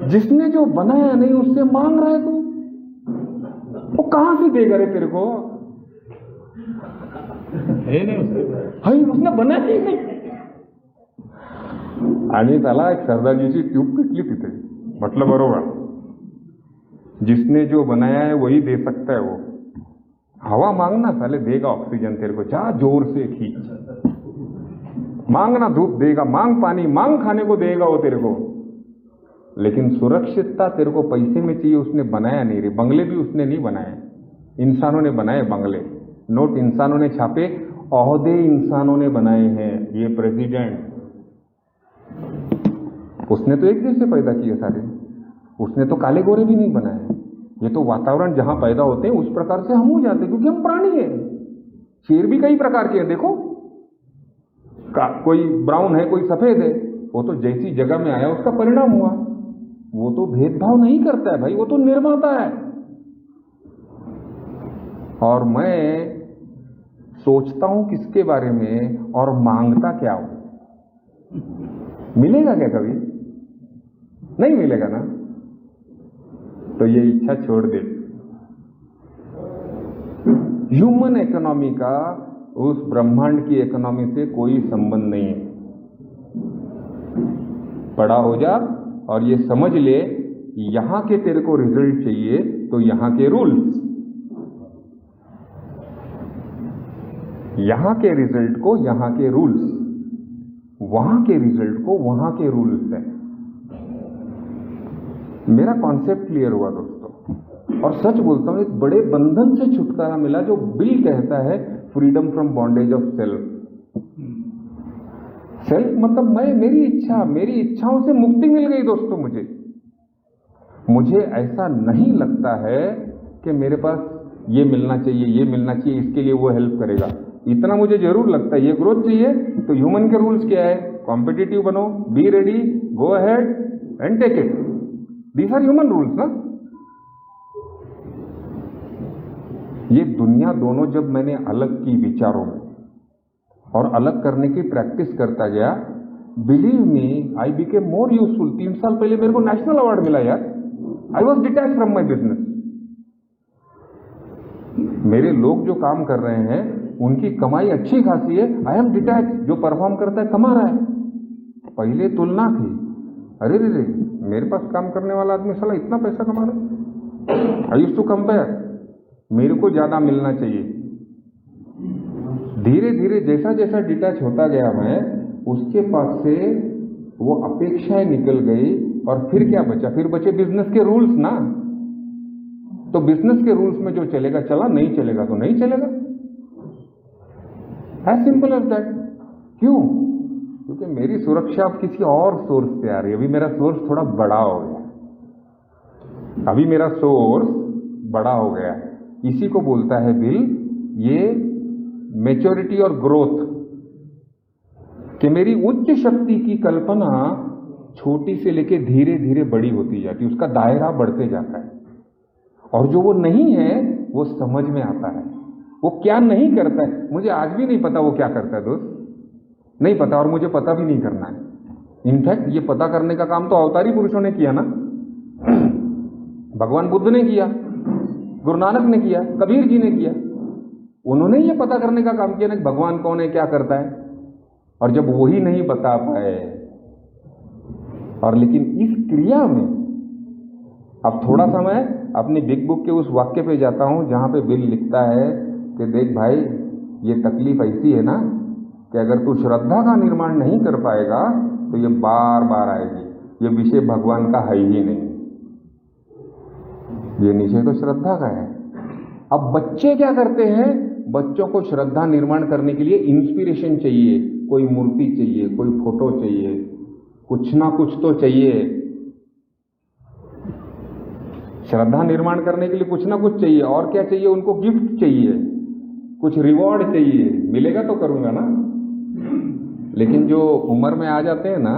जिसने जो बनाया नहीं उससे मांग रहा है तू, वो कहां से देगा रे तेरे को? हे नाही, उसने बनाया ही नाही. आणि त्याला एक सरदारजीची ट्यूब पिटली तिथे. म्हटलं बरोबर, जिसने जो बनाया है वही दे सकता है. वो हवा मांगना साले देगा ऑक्सीजन तेरे को, जा जोर से खींच. मांगना धूप देगा, मांग पानी, मांग खाने को देगा वो तेरे को. लेकिन सुरक्षितता तेरे को पैसे में चाहिए, उसने बनाया नहीं रे. बंगले भी उसने नहीं बनाए, इंसानों ने बनाए बंगले. नोट इंसानों ने छापे, ओहदे इंसानों ने बनाए हैं. ये प्रेसिडेंट, उसने तो एक जैसे पैदा किए सारे. उसने तो काले गोरे भी नहीं बनाए. ये तो वातावरण जहां पैदा होते हैं उस प्रकार से हम हो जाते हैं, क्योंकि हम प्राणी हैं. शेर भी कई प्रकार के हैं. देखो, कोई ब्राउन है, कोई सफेद है. वो तो जैसी जगह में आया उसका परिणाम हुआ. वो तो भेदभाव नहीं करता है भाई, वो तो निर्माता है. और मैं सोचता हूं किसके बारे में और मांगता क्या हूं. मिलेगा क्या कभी? नहीं मिलेगा ना. तो ये इच्छा छोड़ दे. ह्यूमन इकोनॉमी का उस ब्रह्मांड की इकोनॉमी से कोई संबंध नहीं है. बड़ा हो जा और ये समझ ले, यहां के तेरे को रिजल्ट चाहिए तो यहां के रूल्स, यहां के रिजल्ट को यहां के रूल्स, वहां के रिजल्ट को वहां के रूल्स है. मेरा कॉन्सेप्ट क्लियर हुआ दोस्तों. और सच बोलता हूं, एक बड़े बंधन से छुटकारा मिला जो बिल कहता है, freedom from bondage of self. Self मतलब मैं, मेरी इच्छा, मेरी इच्छाओं से मुक्ति मिल गई दोस्तों. मुझे ऐसा नहीं लगता है कि मेरे पास ये मिलना चाहिए, ये मिलना चाहिए, इसके लिए वो हेल्प करेगा. इतना मुझे जरूर लगता है, ये ग्रोथ चाहिए तो ह्यूमन के रूल्स क्या है? कॉम्पिटिटिव बनो, be ready, go ahead and take it. These are human rules ना. ये दुनिया दोनों जब मैंने अलग की विचारों में और अलग करने की प्रैक्टिस करता गया, believe me, I became more useful. 3 साल पहले मेरे को नेशनल अवार्ड मिला यार. I was detach from my business. मेरे लोग जो काम कर रहे हैं उनकी कमाई अच्छी खासी है. I am detach. जो परफॉर्म करता है कमा रहा है. पहले तुलना थी, अरे रे रे, मेरे पास काम करने वाला आदमी साला इतना पैसा कमा रहा है. आई यूज्ड टू कंपेयर, मेरे को ज्यादा मिलना चाहिए. धीरे धीरे जैसा जैसा डिटैच होता गया मैं, उसके पास से वो अपेक्षाएं निकल गई. और फिर क्या बचा? फिर बचे बिजनेस के रूल्स ना. तो बिजनेस के रूल्स में जो चलेगा चला, नहीं चलेगा तो नहीं चलेगा. As simple as that. क्यों? क्योंकि मेरी सुरक्षा अब किसी और सोर्स से आ रही है. अभी मेरा सोर्स थोड़ा बड़ा हो गया. अभी मेरा सोर्स बड़ा हो गया. इसी को बोलता है बिल, ये मैच्योरिटी और ग्रोथ. कि मेरी उच्च शक्ति की कल्पना छोटी से लेके धीरे धीरे बड़ी होती जाती है, उसका दायरा बढ़ते जाता है. और जो वो नहीं है वो समझ में आता है. वो क्या नहीं करता है, मुझे आज भी नहीं पता वो क्या करता है दोस्त. नहीं पता, और मुझे पता भी नहीं करना है. इनफैक्ट ये पता करने का काम तो अवतारी पुरुषों ने किया ना. भगवान बुद्ध ने किया, गुरु नानक ने किया, कबीर जी ने किया. उन्होंने ये पता करने का काम किया ना कि भगवान कौन है, क्या करता है. और जब वही नहीं बता पाए, और लेकिन इस क्रिया में अब थोड़ा सा मैं अपनी बिग बुक के उस वाक्य पे जाता हूं जहां पे बिल लिखता है कि देख भाई, ये तकलीफ ऐसी है ना कि अगर तू श्रद्धा का निर्माण नहीं कर पाएगा तो ये बार बार आएगी. ये विषय भगवान का है ही नहीं, ये विषय तो श्रद्धा का है. अब बच्चे क्या करते हैं? बच्चों को श्रद्धा निर्माण करने के लिए इंस्पिरेशन चाहिए, कोई मूर्ति चाहिए, कोई फोटो चाहिए. कुछ ना कुछ तो चाहिए, श्रद्धा निर्माण करने के लिए कुछ ना कुछ चाहिए। और क्या चाहिए उनको? गिफ्ट चाहिए, कुछ रिवॉर्ड चाहिए। मिलेगा तो करूंगा ना। लेकिन जो उम्र में आ जाते हैं ना,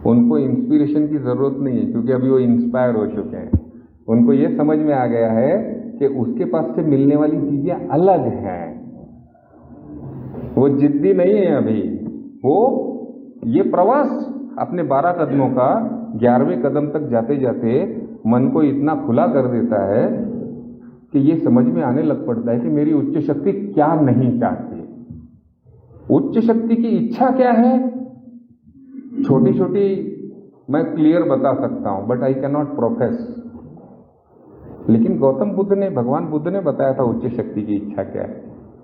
उनको इंस्पिरेशन की जरूरत नहीं है, क्योंकि अभी वो इंस्पायर हो चुके हैं। उनको ये समझ में आ गया है कि उसके पास से मिलने वाली चीजें अलग हैं। वो जिद्दी नहीं है अभी। वो ये प्रवास अपने 12 कदमों का 11वें कदम तक जाते जाते मन को इतना खुला कर देता है कि ये समझ में आने लग पड़ता है कि मेरी उच्च शक्ति क्या नहीं चाहती। उच्च शक्ति की इच्छा क्या है? छोटी छोटी मैं क्लियर बता सकता हूं, but I can not profess. लेकिन गौतम बुद्ध ने, भगवान बुद्ध ने बताया था उच्च शक्ति की इच्छा क्या है।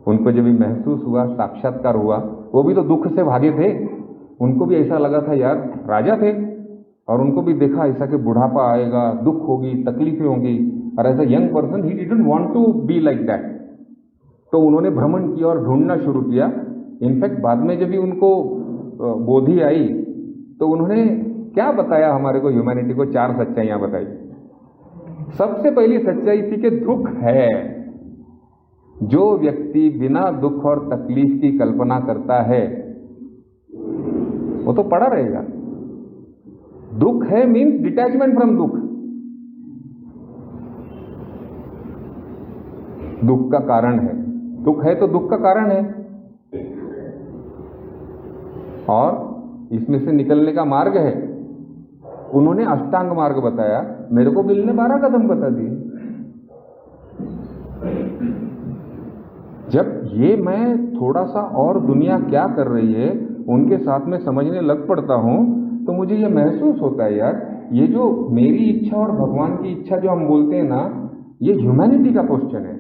उनको जब भी महसूस हुआ, साक्षात्कार हुआ, वो भी तो दुख से भागे थे। उनको भी ऐसा लगा था, यार राजा थे और उनको भी देखा ऐसा कि बुढ़ापा आएगा, दुख होगी, तकलीफें होंगी, और as a young person he didn't want to be like that. तो उन्होंने भ्रमण किया और ढूंढना शुरू किया। इनफैक्ट बाद में जब भी उनको बोधि आई तो उन्होंने क्या बताया हमारे को, ह्यूमैनिटी को 4 सच्चाइयां बताई। सबसे पहली सच्चाई थी कि दुख है। जो व्यक्ति बिना दुख और तकलीफ की कल्पना करता है वो तो पड़ा रहेगा। दुख है मीन्स डिटैचमेंट फ्रॉम दुख। दुख का कारण है, दुख है तो दुख का कारण है, और इसमें से निकलने का मार्ग है। उन्होंने अष्टांग मार्ग बताया, मेरे को बिल ने 12 कदम बता दिए। जब ये मैं थोड़ा सा और दुनिया क्या कर रही है उनके साथ में समझने लग पड़ता हूं, तो मुझे ये महसूस होता है, यार ये जो मेरी इच्छा और भगवान की इच्छा जो हम बोलते हैं ना, ये ह्यूमैनिटी का क्वेश्चन है।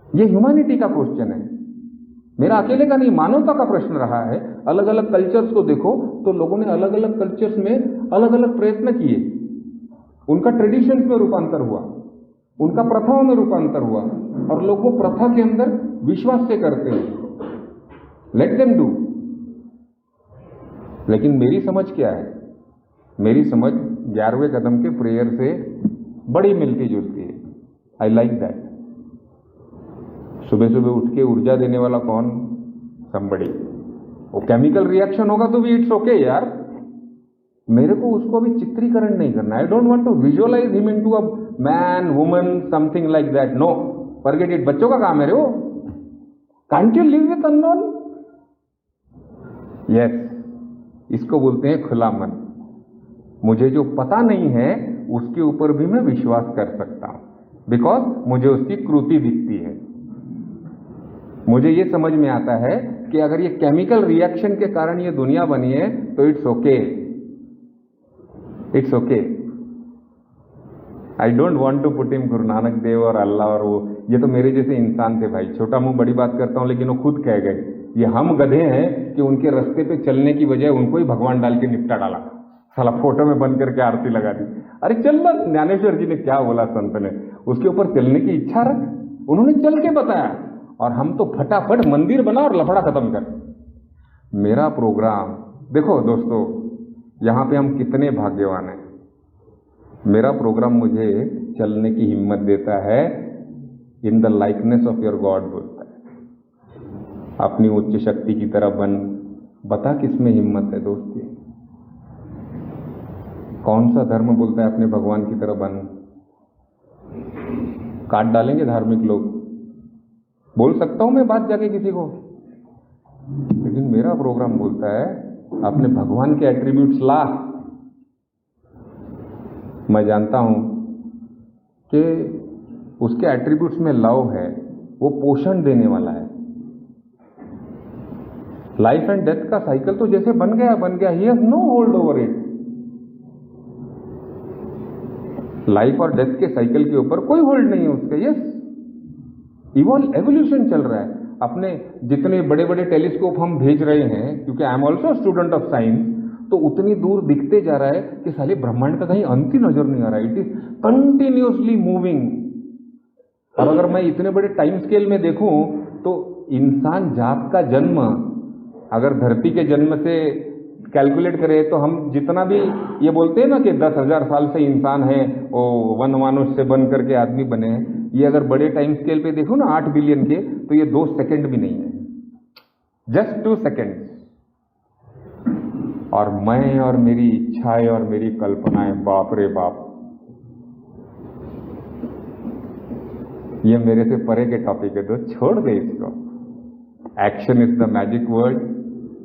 ये ह्यूमैनिटी का क्वेश्चन है, मेरा अकेले का नहीं, मानवता का प्रश्न रहा है। अलग अलग कल्चर्स को देखो तो लोगों ने अलग अलग कल्चर्स में अलग अलग प्रयत्न किए। उनका ट्रेडिशंस में रूपांतर हुआ, उनका प्रथाओं में रूपांतर हुआ, और लोग वो प्रथा के अंदर विश्वास से करते हैं। Let them do. लेकिन मेरी समझ क्या है? मेरी समझ 11वें कदम के प्रेयर से बड़ी मिलती जुलती है। I like that. सुबह सुबह उठ के ऊर्जा देने वाला कौन? somebody। वो केमिकल रिएक्शन होगा तो भी इट्स ओके यार। मेरे को उसको भी चित्रीकरण नहीं करना। I don't want to visualise him into a man, woman, something like that. No, forget it. बच्चों का काम है रे वो। Can't you live with unknown? Yes, इसको बोलते हैं खुला मन। मुझे जो पता नहीं है उसके ऊपर भी मैं विश्वास कर सकता हूं, बिकॉज मुझे उसकी कृति दिखती है। मुझे ये समझ में आता है कि अगर ये केमिकल रिएक्शन के कारण ये दुनिया बनी है तो it's okay, it's okay. I don't want to put him Guru Nanak देव और अल्लाह और वो, ये तो मेरे जैसे इंसान थे भाई। छोटा मुंह बड़ी बात करता हूं, लेकिन वो खुद कह गए, ये हम गधे हैं कि उनके रास्ते पे चलने की बजाय उनको ही भगवान डाल के निपटा डाला। साला फोटो में बंद करके आरती लगा दी। अरे चल ना, ज्ञानेश्वर जी ने क्या बोला संत ने, उसके ऊपर चलने की इच्छा रख। उन्होंने चल के बताया, और हम तो फटाफट मंदिर बना और लफड़ा खत्म कर। मेरा प्रोग्राम देखो दोस्तों, यहां पे हम कितने भाग्यवान हैं। मेरा प्रोग्राम मुझे चलने की हिम्मत देता है। In the likeness of your God बोलता है, अपनी उच्च शक्ति की तरह बन। बता किसमें हिम्मत है दोस्ती? कौन सा धर्म बोलता है अपने भगवान की तरह बन? काट डालेंगे धार्मिक लोग। बोल सकता हूं मैं बात जाके किसी को, लेकिन मेरा प्रोग्राम बोलता है अपने भगवान के एट्रीब्यूट्स ला। मैं जानता हूं कि उसके एट्रीब्यूट्स में लव है, वो पोषण देने वाला है। लाइफ एंड डेथ का साइकिल तो जैसे बन गया, he has no hold over it. Life और डेथ के साइकिल के ऊपर कोई होल्ड नहीं है उसके। यस, एवोल्यूशन चल रहा है। अपने जितने बड़े बड़े टेलीस्कोप हम भेज रहे हैं, क्योंकि I am also student of science, तो उतनी दूर दिखते जा रहा है कि साले ब्रह्मांड का कहीं अंत ही नजर नहीं आ रहा है। It is continuously moving. और अगर मैं इतने बड़े टाइम स्केल में देखूं तो इंसान जात का जन्म अगर धरती के जन्म से कैलकुलेट करें तो हम जितना भी ये बोलते हैं ना कि 10,000 साल से इंसान है, वो वन मानुष से बन करके आदमी बने हैं, ये अगर बड़े टाइम स्केल पे देखो ना 8 बिलियन के, तो ये 2 सेकंड भी नहीं है, जस्ट 2 सेकंड। और मैं और मेरी इच्छाएं और मेरी कल्पनाएं, बाप रे बाप, ये मेरे से परे के टॉपिक है, तो छोड़ दे इसको। Action is the magic word.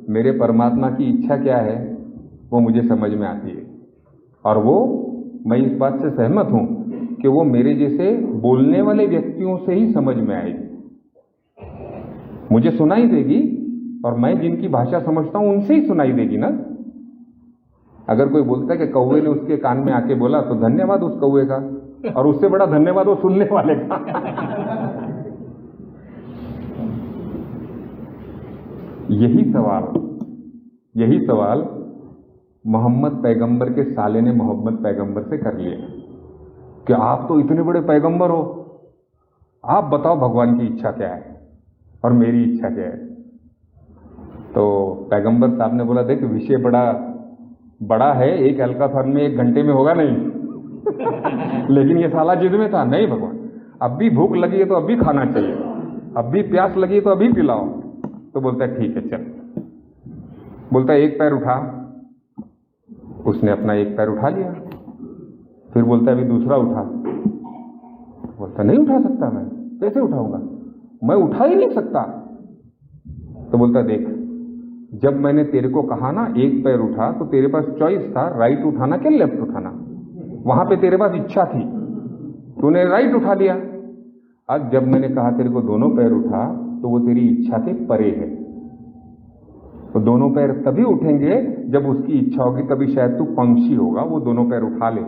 मेरे परमात्मा की इच्छा क्या है वो मुझे समझ में आती है, और वो मैं इस बात से सहमत हूं कि वो मेरे जैसे बोलने वाले व्यक्तियों से ही समझ में आएगी। मुझे सुनाई देगी, और मैं जिनकी भाषा समझता हूं उनसे ही सुनाई देगी ना। अगर कोई बोलता है कि कौवे ने उसके कान में आके बोला, तो धन्यवाद उस कौवे का, और उससे बड़ा धन्यवाद वो सुनने वाले का। यही सवाल मोहम्मद पैगंबर के साले ने मोहम्मद पैगंबर से कर लिया कि आप तो इतने बड़े पैगंबर हो, आप बताओ भगवान की इच्छा क्या है और मेरी इच्छा क्या है। तो पैगंबर साहब ने बोला, देख विषय बड़ा है, एक हैकाथॉन में 1 घंटे में होगा नहीं। लेकिन ये साला जिद में था, नहीं भगवान, अब भी भूख लगी है तो अभी खाना चाहिए, अब भी प्यास लगी है तो अभी पिलाओ। तो बोलता है ठीक है चल। बोलता है 1 पैर उठा, उसने अपना 1 पैर उठा लिया। फिर बोलता है अभी दूसरा उठा। बोलता नहीं उठा सकता, मैं कैसे उठाऊंगा, मैं उठा ही नहीं सकता। तो बोलता देख, जब मैंने तेरे को कहा ना 1 पैर उठा, तो तेरे पास चॉइस था, राइट उठाना क्या लेफ्ट उठाना। वहां पे तेरे पास इच्छा थी, तूने राइट उठा लिया। आज जब मैंने कहा तेरे को दोनों पैर उठा, तो वो तेरी इच्छा के परे है। तो दोनों पैर तभी उठेंगे जब उसकी इच्छा होगी, तभी शायद तू पंक्षी होगा, वो दोनों पैर उठा ले।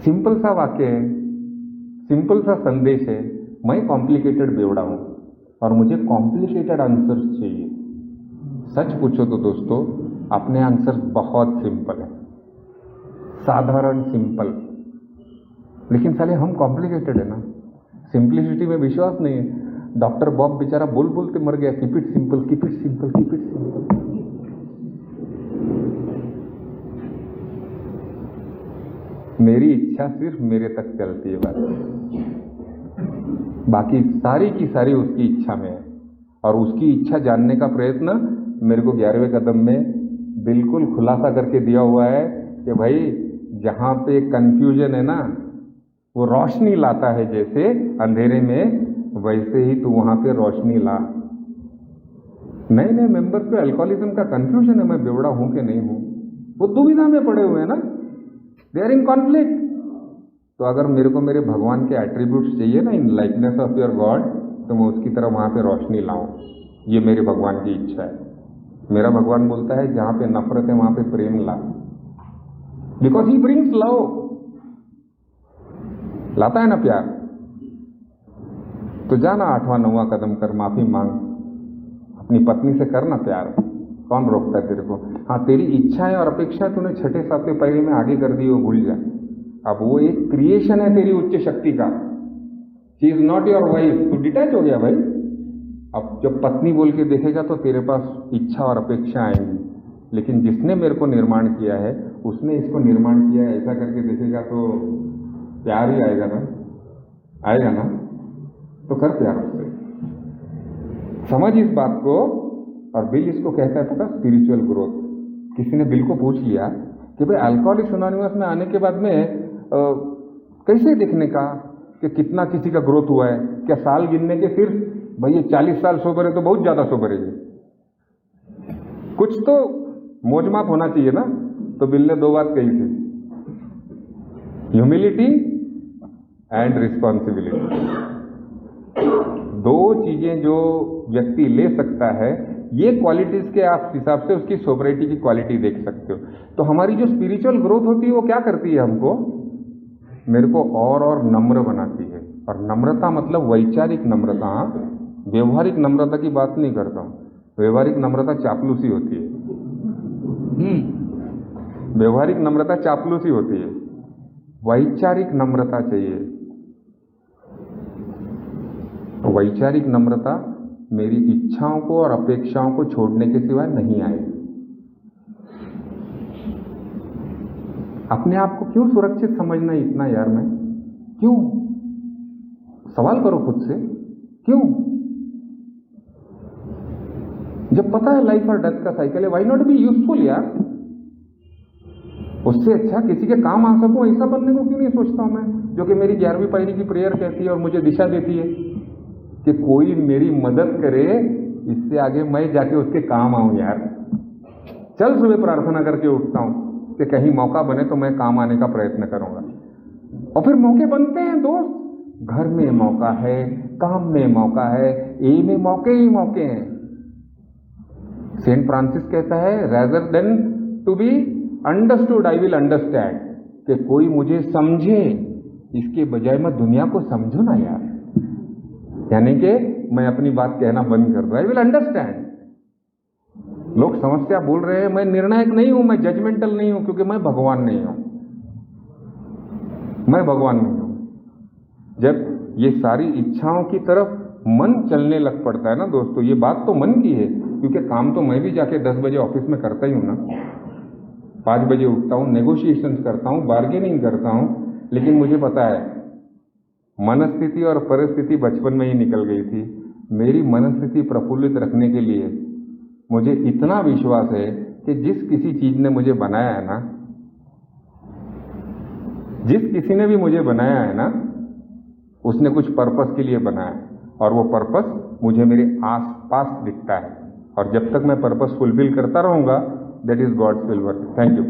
सिंपल सा वाक्य है, सिंपल सा संदेश है। मैं कॉम्प्लिकेटेड बेवड़ा हूं और मुझे कॉम्प्लिकेटेड आंसर्स चाहिए। सच पूछो तो दोस्तों, अपने आंसर्स बहुत सिंपल है, साधारण सिंपल, लेकिन साले हम कॉम्प्लिकेटेड है ना। सिंप्लिसिटी में विश्वास नहीं है। डॉक्टर बॉब बेचारा बोल बोल के मर गया, keep it simple, keep it simple, keep it simple. मेरी इच्छा सिर्फ मेरे तक चलती है बस, बाकी सारी की सारी उसकी इच्छा में है। और उसकी इच्छा जानने का प्रयत्न मेरे को 11वें कदम में बिल्कुल खुलासा करके दिया हुआ है कि भाई जहां पे कंफ्यूजन है ना, वो रोशनी लाता है जैसे अंधेरे में, वैसे ही तू वहां पे रोशनी ला। नए नए मेंबर्स पे अल्कोहलिज्म का कंफ्यूजन है, मैं बेवड़ा हूं कि नहीं हूं, वो दुविधा में पड़े हुए हैं ना, दे आर इन कॉन्फ्लिक्ट। तो अगर मेरे को मेरे भगवान के एट्रीब्यूट्स चाहिए ना, in likeness of your God, तो मैं उसकी तरह वहां पे रोशनी लाऊं। ये मेरे भगवान की इच्छा है। मेरा भगवान बोलता है जहां पे नफरत है वहां पे प्रेम ला, बिकॉज ही ब्रिंग्स लव। लाता है ना प्यार। तो जाना 8वां 9वां कदम कर, माफी मांग, अपनी पत्नी से करना प्यार, कौन रोकता है तेरे को। हाँ, तेरी इच्छाएं और अपेक्षा तूने 6ठे 7वें पहले में आगे कर दी, वो भूल जा। अब वो एक क्रिएशन है तेरी उच्च शक्ति का। She is not your wife, तू डिटैच हो गया भाई। अब जब पत्नी बोल के देखेगा तो तेरे पास इच्छा और अपेक्षा आएंगी, लेकिन जिसने मेरे को निर्माण किया है, उसने इसको निर्माण किया है, ऐसा करके देखेगा तो प्यार ही आएगा ना, आएगा ना। तो कर प्यार उससे, समझ इस बात को। और बिल इसको कहता है पता, स्पिरिचुअल ग्रोथ। किसी ने बिल को पूछ लिया कि भाई अल्कोहलिक्स एनोनिमस में आने के बाद में कैसे देखने का कि कितना किसी का ग्रोथ हुआ है, क्या साल गिनने के सिर्फ भाई ये 40 साल सोबर है तो बहुत ज्यादा सोबर है, कुछ तो मौजमाप होना चाहिए ना। तो बिल ने 2 बात कही थी, ह्यूमिलिटी एंड रिस्पॉन्सिबिलिटी। 2 चीजें जो व्यक्ति ले सकता है, ये क्वालिटीज के आप हिसाब से उसकी सोबरिटी की क्वालिटी देख सकते हो। तो हमारी जो स्पिरिचुअल ग्रोथ होती है वो क्या करती है, हमको मेरे को और नम्र बनाती है। और नम्रता मतलब वैचारिक नम्रता, व्यवहारिक नम्रता की बात नहीं करता हूं। व्यवहारिक नम्रता चापलूसी होती है। व्यवहारिक नम्रता चापलूसी होती है, वैचारिक नम्रता चाहिए। तो वैचारिक नम्रता मेरी इच्छाओं को और अपेक्षाओं को छोड़ने के सिवाय नहीं आएगी। अपने आप को क्यों सुरक्षित समझना इतना यार? मैं क्यों? सवाल करो खुद से, क्यों? जब पता है लाइफ और डेथ का साइकिल है, व्हाई नॉट बी यूजफुल यार? उससे अच्छा किसी के काम आ सकूं ऐसा बनने को क्यों नहीं सोचता हूं मैं, जो कि मेरी 11वीं पायरी की प्रेयर कहती है और मुझे दिशा देती है कि कोई मेरी मदद करे, इससे आगे मैं जाके उसके काम आऊं यार। चल सुबह प्रार्थना करके उठता हूं कि कहीं मौका बने तो मैं काम आने का प्रयत्न करूंगा, और फिर मौके बनते हैं दोस्त। घर में मौका है, काम में मौका है, ए में मौके ही मौके हैं। सेंट फ्रांसिस कहता है, rather than to be understood I will understand, कि कोई मुझे समझे इसके बजाय मैं दुनिया को समझू ना यार। यानी कि मैं अपनी बात कहना बंद कर दूं, आई विल अंडरस्टैंड। लोग समस्या बोल रहे हैं, मैं निर्णायक नहीं हूं, मैं जजमेंटल नहीं हूं, क्योंकि मैं भगवान नहीं हूं। मैं भगवान नहीं हूं। जब ये सारी इच्छाओं की तरफ मन चलने लग पड़ता है ना दोस्तों, ये बात तो मन की है, क्योंकि काम तो मैं भी जाके 10 बजे ऑफिस में करता ही हूं ना। 5 बजे उठता हूं, नेगोशिएशन करता हूं, बार्गेनिंग करता हूं, लेकिन मुझे पता है मनस्थिति और परिस्थिति बचपन में ही निकल गई थी। मेरी मनस्थिति प्रफुल्लित रखने के लिए मुझे इतना विश्वास है कि जिस किसी चीज ने मुझे बनाया है ना, जिस किसी ने भी मुझे बनाया है ना, उसने कुछ पर्पस के लिए बनाया है, और वो पर्पस मुझे मेरे आस पास दिखता है। और जब तक मैं पर्पस फुलफिल करता रहूंगा, that is God's will work. Thank you.